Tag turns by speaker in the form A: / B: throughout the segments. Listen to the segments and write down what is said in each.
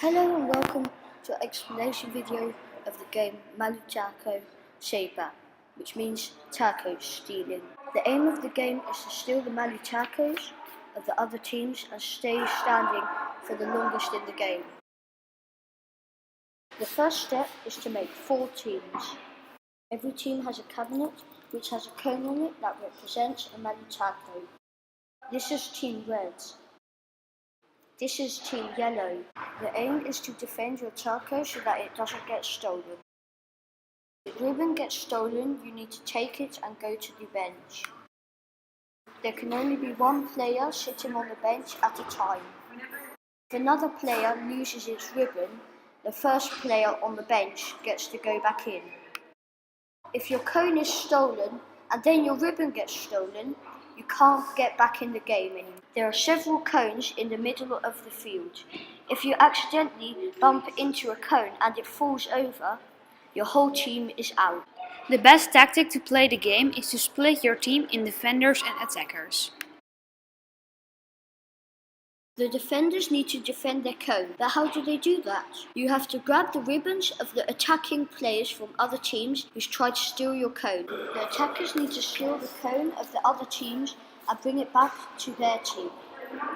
A: Hello and welcome to an explanation video of the game Maloutaka Sheba, which means taco stealing. The aim of the game is to steal the Maloutakas of the other teams and stay standing for the longest in the game. The first step is to make 4 teams. Every team has a cabinet which has a cone on it that represents a Maloutaka. This is Team Red. This is Team Yellow. The aim is to defend your taco so that it doesn't get stolen. If the ribbon gets stolen, you need to take it and go to the bench. There can only be one player sitting on the bench at a time. If another player loses its ribbon, the first player on the bench gets to go back in. If your cone is stolen and then your ribbon gets stolen, you can't get back in the game anymore. There are several cones in the middle of the field. If you accidentally bump into a cone and it falls over, your whole team is out.
B: The best tactic to play the game is to split your team in defenders and attackers.
A: The defenders need to defend their cone, but how do they do that? You have to grab the ribbons of the attacking players from other teams who try to steal your cone. The attackers need to steal the cone of the other teams and bring it back to their team.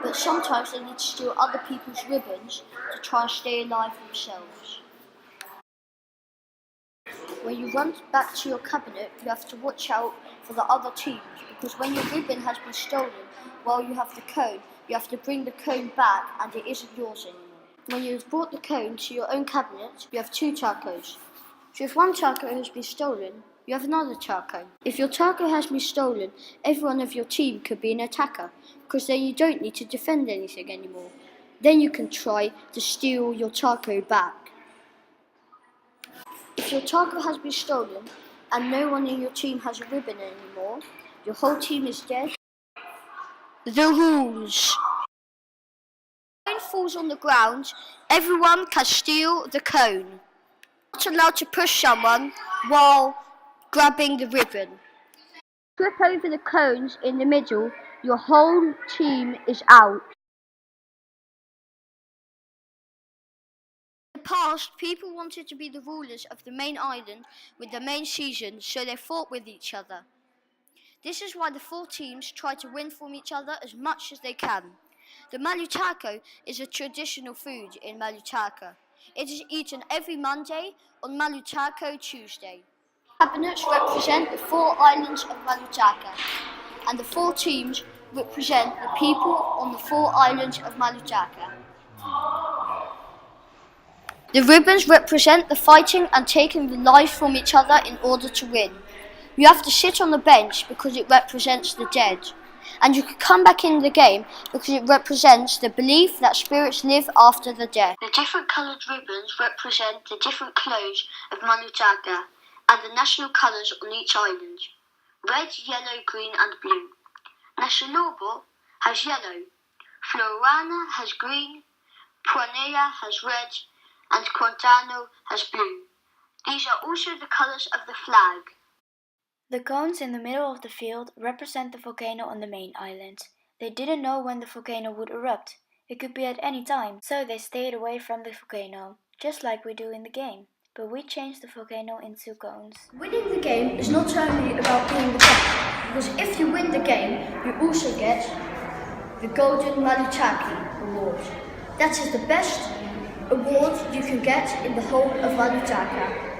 A: But sometimes they need to steal other people's ribbons to try and stay alive themselves. When you run back to your cabinet, you have to watch out for the other teams, because when your ribbon has been stolen while you have the cone, you have to bring the cone back and it isn't yours anymore. When you have brought the cone to your own cabinet, you have 2 tacos. So if one taco has been stolen, you have another taco. If your taco has been stolen, everyone of your team could be an attacker, because then you don't need to defend anything anymore. Then you can try to steal your taco back. If your taco has been stolen and no one in your team has a ribbon anymore, your whole team is dead. The rules. When the cone falls on the ground, everyone can steal the cone. Not allowed to push someone while grabbing the ribbon. Trip over the cones in the middle, your whole team is out. In the past, people wanted to be the rulers of the main island with the main season, so they fought with each other. This is why the 4 teams try to win from each other as much as they can. The Maloutaka is a traditional food in Maloutaka. It is eaten every Monday on Maloutaka Tuesday. Cabinets represent the 4 islands of Maloutaka, and the 4 teams represent the people on the 4 islands of Maloutaka. The ribbons represent the fighting and taking the life from each other in order to win. You have to sit on the bench because it represents the dead. And you can come back in the game because it represents the belief that spirits live after the death. The different coloured ribbons represent the different clothes of Maloutaka and the national colours on each island. Red, yellow, green and blue. Nacionalbo has yellow, Florana has green, Puanea has red and Quintano has blue. These are also the colours of the flag.
C: The cones in the middle of the field represent the volcano on the main island. They didn't know when the volcano would erupt. It could be at any time, so they stayed away from the volcano, just like we do in the game. But we changed the volcano into cones.
A: Winning the game is not only about being the best, because if you win the game, you also get the Golden Maloutaka Award. That is the best award you can get in the whole of Maloutaka.